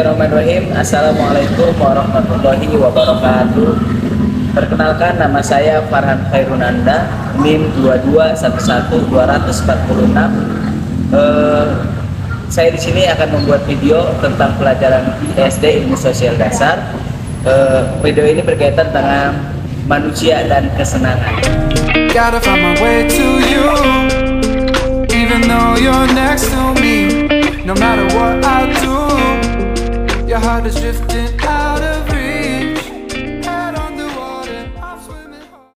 Bismillahirrahmanirrahim. Assalamualaikum warahmatullahi wabarakatuh. Perkenalkan, nama saya Farhan Khairunanda, NIM 2211246. Saya di sini akan membuat video tentang pelajaran SD Ilmu Sosial Dasar. Video ini berkaitan tentang manusia dan kesenangan. Gotta find my way to you, even though you're next to me. No matter what I do, your heart is drifting out of reach. Head on the water, I'm swimming home.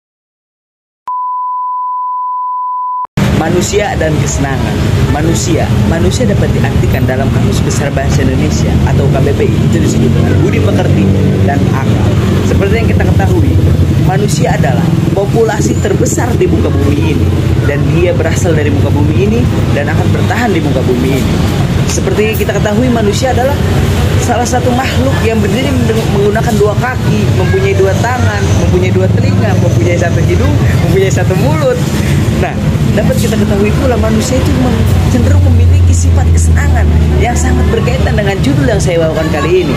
Manusia dan kesenangan. Manusia dapat diartikan dalam Kamus Besar Bahasa Indonesia atau KBBI itu disebut dengan budi pekerti dan akal. Seperti yang kita ketahui, manusia adalah populasi terbesar di muka bumi ini, dan dia berasal dari muka bumi ini dan akan bertahan di muka bumi ini. Seperti kita ketahui, manusia adalah salah satu makhluk yang berdiri menggunakan dua kaki, mempunyai dua tangan, mempunyai dua telinga, mempunyai satu hidung, mempunyai satu mulut. Nah, dapat kita ketahui pula manusia itu cenderung memiliki sifat kesenangan yang sangat berkaitan dengan judul yang saya bawakan kali ini.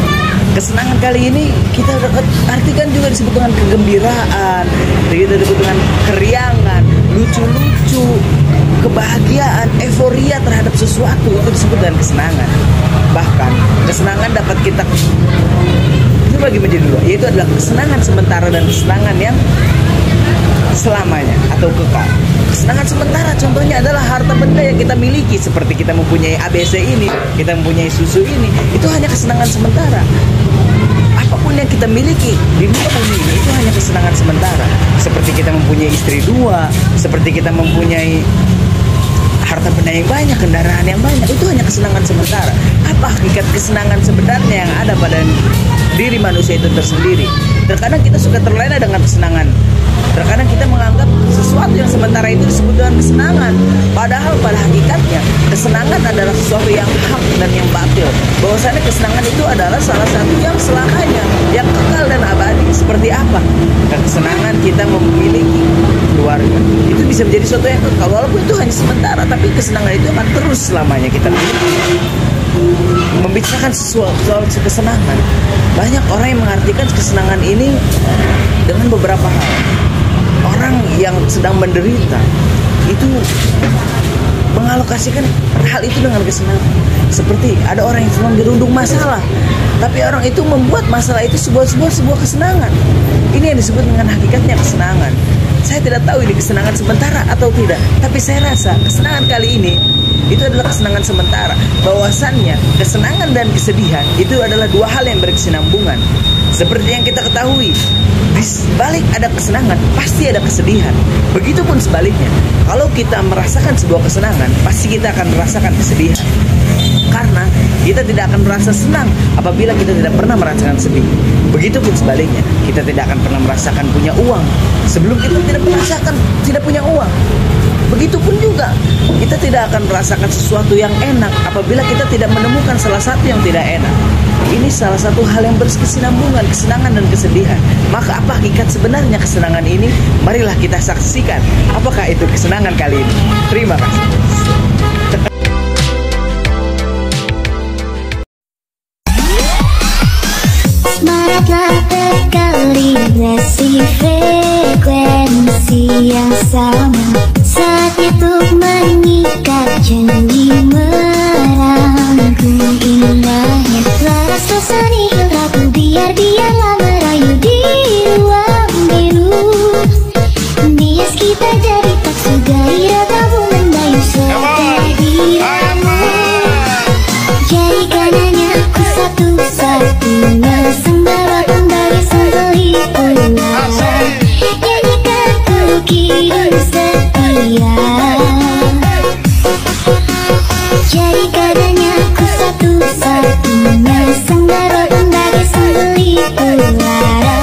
Kesenangan kali ini kita dapat artikan juga disebut dengan kegembiraan, kita disebut dengan keriangan, lucu-lucu, kebahagiaan, euforia terhadap sesuatu, itu disebut dengan kesenangan. Bahkan kesenangan dapat kita bagi menjadi dua, yaitu adalah kesenangan sementara dan kesenangan yang selamanya atau kekal. Kesenangan sementara contohnya adalah harta benda yang kita miliki, seperti kita mempunyai ABC ini, kita mempunyai susu ini, itu hanya kesenangan sementara. Apapun yang kita miliki di muka bumi ini itu hanya kesenangan sementara. Seperti kita mempunyai istri dua, seperti kita mempunyai harta benda yang banyak, kendaraan yang banyak, itu hanya kesenangan sementara. Apa hakikat kesenangan sebenarnya yang ada pada diri manusia itu tersendiri? Terkadang kita suka terlena dengan kesenangan. Terkadang kita menganggap sesuatu yang sementara itu disebut dengan kesenangan. Padahal pada hakikatnya kesenangan adalah sesuatu yang hak dan yang batil. Bahwasanya kesenangan itu adalah salah satu yang selamanya, yang kekal dan abadi. Seperti apa? Kesenangan kita memiliki keluarga, itu bisa menjadi sesuatu yang kekal. Walaupun itu hanya sementara, tapi kesenangan itu akan terus selamanya kita miliki. Membicarakan soal kesenangan, banyak orang yang mengartikan kesenangan ini dengan beberapa hal. Orang yang sedang menderita itu mengalokasikan hal itu dengan kesenangan. Seperti ada orang yang sedang dirundung masalah, tapi orang itu membuat masalah itu sebuah kesenangan. Ini yang disebut dengan hakikatnya kesenangan. Saya tidak tahu ini kesenangan sementara atau tidak, tapi saya rasa kesenangan kali ini itu adalah kesenangan sementara. Bahwasannya kesenangan dan kesedihan itu adalah dua hal yang berkesinambungan. Seperti yang kita ketahui, di balik ada kesenangan pasti ada kesedihan. Begitupun sebaliknya, kalau kita merasakan sebuah kesenangan, pasti kita akan merasakan kesedihan. Karena kita tidak akan merasa senang apabila kita tidak pernah merasakan sedih. Begitupun sebaliknya, kita tidak akan pernah merasakan punya uang sebelum kita tidak merasakan tidak punya uang. Begitupun juga, kita tidak akan merasakan sesuatu yang enak apabila kita tidak menemukan salah satu yang tidak enak. Ini salah satu hal yang berkesinambungan, kesenangan dan kesedihan. Maka apa hakikat sebenarnya kesenangan ini? Marilah kita saksikan apakah itu kesenangan kali ini. Terima kasih. Semangatlah terkalibrasi frekuensi yang sama, saatnya untuk mengikat janji merangkum indahnya laras rasani ragu biarlah merayu di ruang biru. Bias kita jadi tak segairah tabu mendayu serta diramu. Jadikan hanya aku satu-satunya sembara dari sembelih ular. Nyanyikan ku kirim setia. Jadikan hanya aku satu-satunya sembara dari sembelih ular.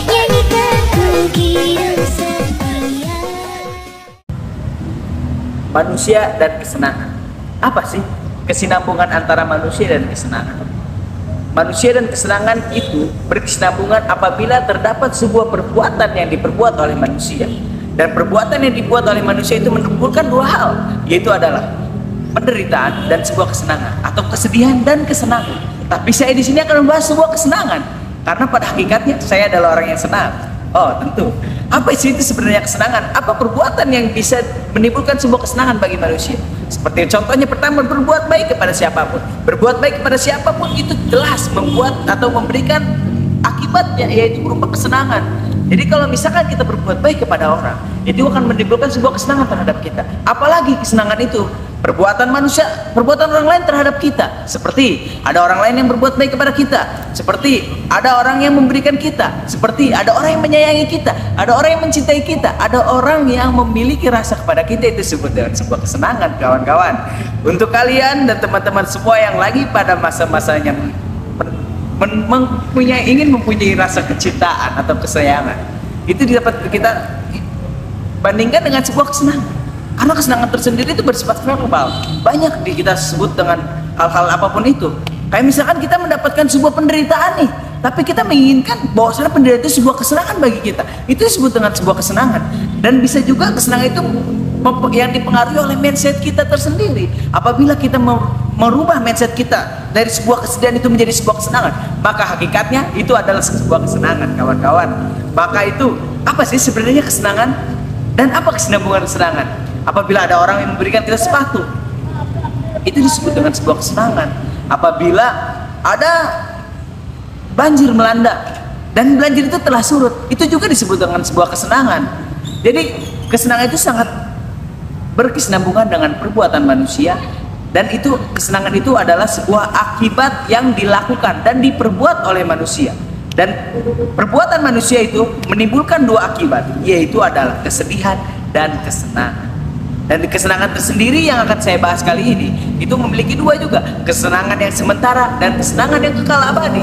Nyanyikan ku kirim setia. Manusia dan kesenangan. Apa sih kesinambungan antara manusia dan kesenangan? Manusia dan kesenangan itu berkesinambungan apabila terdapat sebuah perbuatan yang diperbuat oleh manusia. Dan perbuatan yang dibuat oleh manusia itu menimbulkan dua hal, yaitu adalah penderitaan dan sebuah kesenangan, atau kesedihan dan kesenangan. Tapi saya di sini akan membahas sebuah kesenangan, karena pada hakikatnya saya adalah orang yang senang. Oh tentu. Apa sih itu sebenarnya kesenangan? Apa perbuatan yang bisa menimbulkan sebuah kesenangan bagi manusia? Seperti contohnya pertama, berbuat baik kepada siapapun. Berbuat baik kepada siapapun itu jelas membuat atau memberikan akibatnya, yaitu berupa kesenangan. Jadi kalau misalkan kita berbuat baik kepada orang, itu akan menimbulkan sebuah kesenangan terhadap kita. Apalagi kesenangan itu perbuatan manusia, perbuatan orang lain terhadap kita. Seperti ada orang lain yang berbuat baik kepada kita, seperti ada orang yang memberikan kita, seperti ada orang yang menyayangi kita, ada orang yang mencintai kita, ada orang yang memiliki rasa kepada kita. Itu disebut dengan sebuah kesenangan, kawan-kawan. Untuk kalian dan teman-teman semua yang lagi pada masa-masanya ingin mempunyai rasa kecintaan atau kesayangan, itu dapat kita bandingkan dengan sebuah kesenangan. Karena kesenangan tersendiri itu bersifat verbal. Banyak kita sebut dengan hal-hal apapun itu. Kayak misalkan kita mendapatkan sebuah penderitaan nih, tapi kita menginginkan bahwasanya penderitaan itu sebuah kesenangan bagi kita. Itu disebut dengan sebuah kesenangan. Dan bisa juga kesenangan itu yang dipengaruhi oleh mindset kita tersendiri. Apabila kita merubah mindset kita dari sebuah kesedihan itu menjadi sebuah kesenangan, maka hakikatnya itu adalah sebuah kesenangan, kawan-kawan. Maka itu apa sih sebenarnya kesenangan? Dan apa kesinambungan kesenangan? Apabila ada orang yang memberikan kita sepatu, itu disebut dengan sebuah kesenangan. Apabila ada banjir melanda dan banjir itu telah surut, itu juga disebut dengan sebuah kesenangan. Jadi kesenangan itu sangat berkesinambungan dengan perbuatan manusia, dan itu kesenangan itu adalah sebuah akibat yang dilakukan dan diperbuat oleh manusia. Dan perbuatan manusia itu menimbulkan dua akibat, yaitu adalah kesedihan dan kesenangan. Dan kesenangan tersendiri yang akan saya bahas kali ini itu memiliki dua juga, kesenangan yang sementara dan kesenangan yang kekal abadi.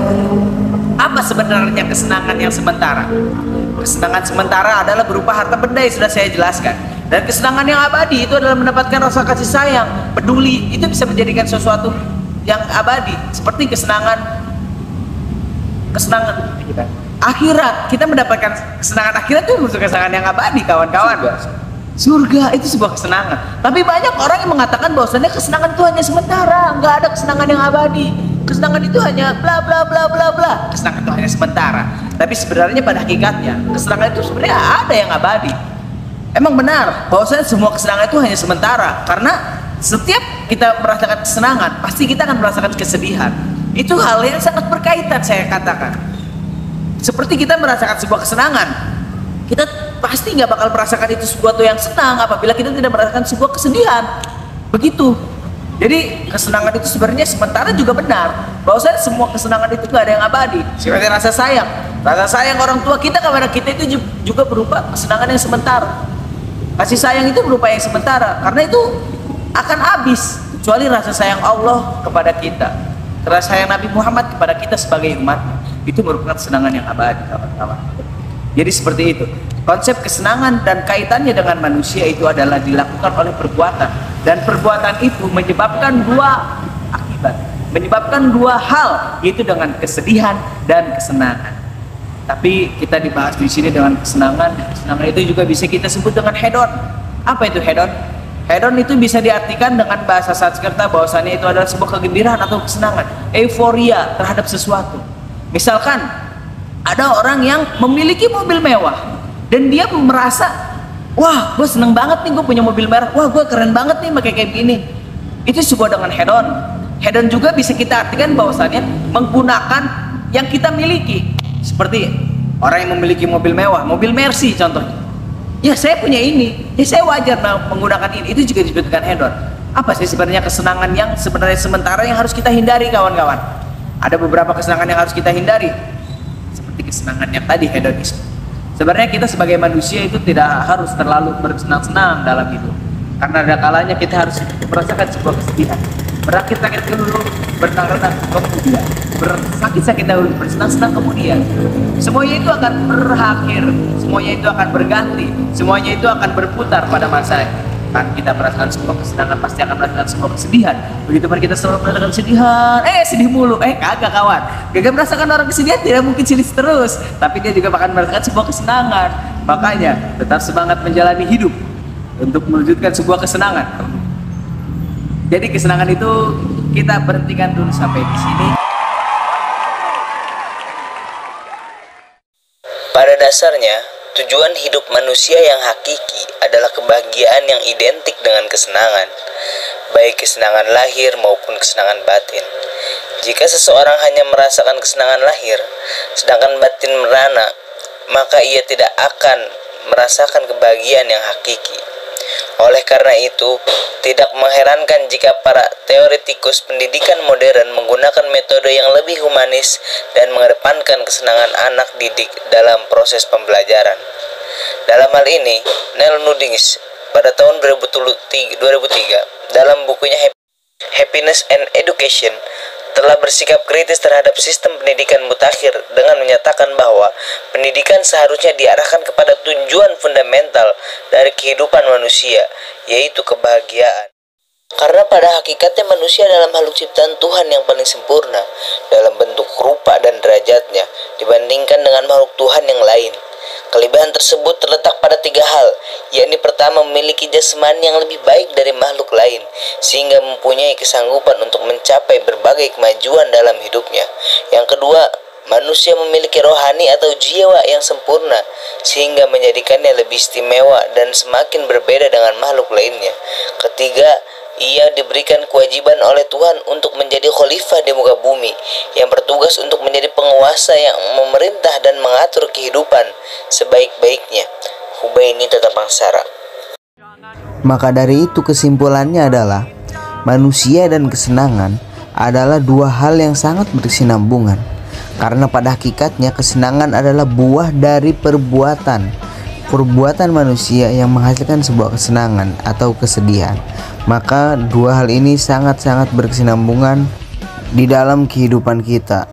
Apa sebenarnya kesenangan yang sementara? Kesenangan sementara adalah berupa harta benda yang sudah saya jelaskan. Dan kesenangan yang abadi itu adalah mendapatkan rasa kasih sayang, peduli. Itu bisa menjadikan sesuatu yang abadi. Seperti kesenangan akhirat. Kita mendapatkan kesenangan akhirat itu kesenangan yang abadi, kawan-kawan. Surga itu sebuah kesenangan. Tapi banyak orang yang mengatakan bahwasannya kesenangan itu hanya sementara, nggak ada kesenangan yang abadi. Kesenangan itu hanya bla bla bla bla bla. Kesenangan itu hanya sementara. Tapi sebenarnya pada hakikatnya kesenangan itu sebenarnya ada yang abadi. Emang benar bahwasanya semua kesenangan itu hanya sementara, karena setiap kita merasakan kesenangan pasti kita akan merasakan kesedihan. Itu hal yang sangat berkaitan, saya katakan. Seperti kita merasakan sebuah kesenangan, kita pasti nggak bakal merasakan itu sesuatu yang senang apabila kita tidak merasakan sebuah kesedihan. Begitu. Jadi kesenangan itu sebenarnya sementara juga benar. Bahwasanya semua kesenangan itu nggak ada yang abadi. Seperti rasa sayang. Rasa sayang orang tua kita kepada kita itu juga berupa kesenangan yang sementara. Kasih sayang itu berupa yang sementara, karena itu akan habis. Kecuali rasa sayang Allah kepada kita, rasa sayang Nabi Muhammad kepada kita sebagai umat, itu merupakan kesenangan yang abadi, kawan-kawan. Jadi seperti itu. Konsep kesenangan dan kaitannya dengan manusia itu adalah dilakukan oleh perbuatan. Dan perbuatan itu menyebabkan dua akibat. Menyebabkan dua hal, yaitu dengan kesedihan dan kesenangan. Tapi kita dibahas di sini dengan kesenangan. Kesenangan itu juga bisa kita sebut dengan hedon. Apa itu hedon? Hedon itu bisa diartikan dengan bahasa Sanskerta bahwasannya itu adalah sebuah kegembiraan atau kesenangan, euforia terhadap sesuatu. Misalkan ada orang yang memiliki mobil mewah dan dia merasa, wah gue seneng banget nih gue punya mobil merah, wah gue keren banget nih pakai kayak gini. Itu sebuah dengan hedon. Hedon juga bisa kita artikan bahwasannya menggunakan yang kita miliki. Seperti orang yang memiliki mobil mewah, mobil Mercy contohnya. Ya saya punya ini, ya saya wajar menggunakan ini. Itu juga disebutkan hedon. Apa sih sebenarnya kesenangan yang sebenarnya sementara yang harus kita hindari, kawan-kawan? Ada beberapa kesenangan yang harus kita hindari. Seperti kesenangan yang tadi, hedonisme. Sebenarnya kita sebagai manusia itu tidak harus terlalu bersenang-senang dalam hidup. Karena ada kalanya kita harus merasakan sebuah kesedihan. Berakit-akit dulu, bersenang-senang kemudian. Bersakit-sakit dahulu, bersenang-senang kemudian. Semuanya itu akan berakhir, semuanya itu akan berganti, semuanya itu akan berputar pada masanya. Kan kita merasakan sebuah kesenangan pasti akan merasakan sebuah kesedihan. Begitu kita selalu merasakan kesedihan, sedih mulu, kagak kawan. Kagak merasakan orang kesedihan tidak mungkin sedih terus, tapi dia juga akan merasakan sebuah kesenangan. Makanya tetap semangat menjalani hidup untuk mewujudkan sebuah kesenangan. Jadi kesenangan itu kita berhentikan dulu sampai di sini. Pada dasarnya, tujuan hidup manusia yang hakiki adalah kebahagiaan yang identik dengan kesenangan, baik kesenangan lahir maupun kesenangan batin. Jika seseorang hanya merasakan kesenangan lahir, sedangkan batin merana, maka ia tidak akan merasakan kebahagiaan yang hakiki. Oleh karena itu, tidak mengherankan jika para teoretikus pendidikan modern menggunakan metode yang lebih humanis dan mengedepankan kesenangan anak didik dalam proses pembelajaran. Dalam hal ini, Neil Nuttings pada tahun 2003 dalam bukunya Happiness and Education telah bersikap kritis terhadap sistem pendidikan mutakhir dengan menyatakan bahwa pendidikan seharusnya diarahkan kepada tujuan fundamental dari kehidupan manusia, yaitu kebahagiaan. Karena pada hakikatnya manusia adalah makhluk ciptaan Tuhan yang paling sempurna dalam bentuk rupa dan derajatnya dibandingkan dengan makhluk Tuhan yang lain. Kelebihan tersebut terletak pada 3 hal, yakni pertama, memiliki jasmani yang lebih baik dari makhluk lain, sehingga mempunyai kesanggupan untuk mencapai berbagai kemajuan dalam hidupnya. Yang kedua, manusia memiliki rohani atau jiwa yang sempurna, sehingga menjadikannya lebih istimewa dan semakin berbeda dengan makhluk lainnya. Ketiga, ia diberikan kewajiban oleh Tuhan untuk menjadi khalifah di muka bumi, yang bertugas untuk menjadi penguasa yang memerintah dan mengatur kehidupan sebaik-baiknya. Hubaini Tatapangsara. Maka dari itu kesimpulannya adalah manusia dan kesenangan adalah 2 hal yang sangat berkesinambungan. Karena pada hakikatnya kesenangan adalah buah dari perbuatan manusia yang menghasilkan sebuah kesenangan atau kesedihan. Maka 2 hal ini sangat-sangat berkesinambungan di dalam kehidupan kita.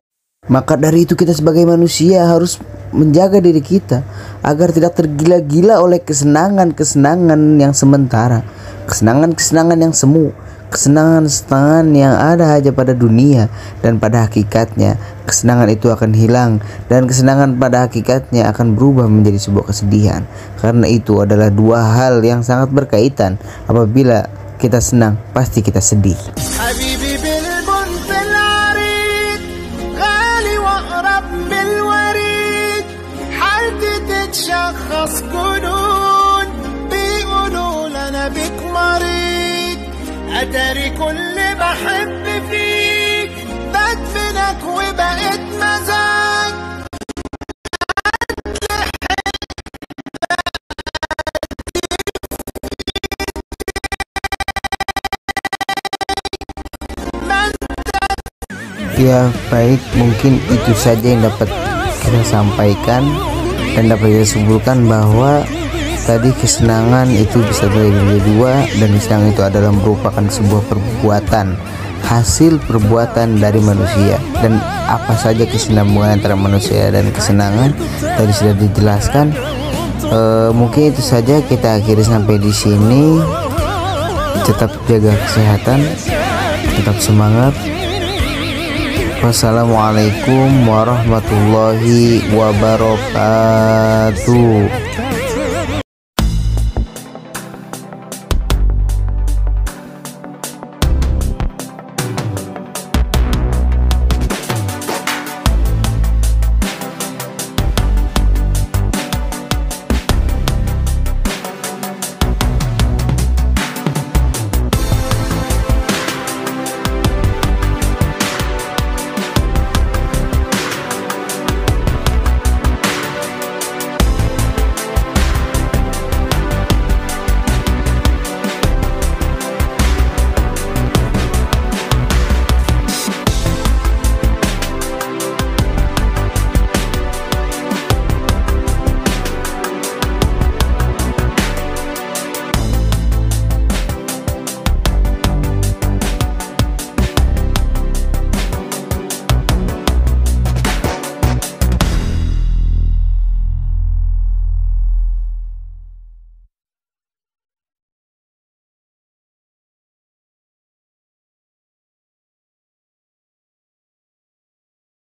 Maka dari itu kita sebagai manusia harus menjaga diri kita agar tidak tergila-gila oleh kesenangan-kesenangan yang sementara, kesenangan-kesenangan yang semu, kesenangan-kesenangan yang ada aja pada dunia, dan pada hakikatnya kesenangan itu akan hilang, dan kesenangan pada hakikatnya akan berubah menjadi sebuah kesedihan. Karena itu adalah 2 hal yang sangat berkaitan. Apabila kita senang, pasti kita sedih. أدري كل بحب فيك بدفنك وبقيت مزاج Ya baik, mungkin itu saja yang dapat kita sampaikan dan dapat kita simpulkan bahwa tadi kesenangan itu bisa terbagi menjadi 2, dan kesenangan itu adalah merupakan sebuah perbuatan, hasil perbuatan dari manusia. Dan apa saja kesinambungan antara manusia dan kesenangan tadi sudah dijelaskan. Mungkin itu saja, kita akhiri sampai di sini. Tetap jaga kesehatan, tetap semangat. Wassalamualaikum warahmatullahi wabarakatuh.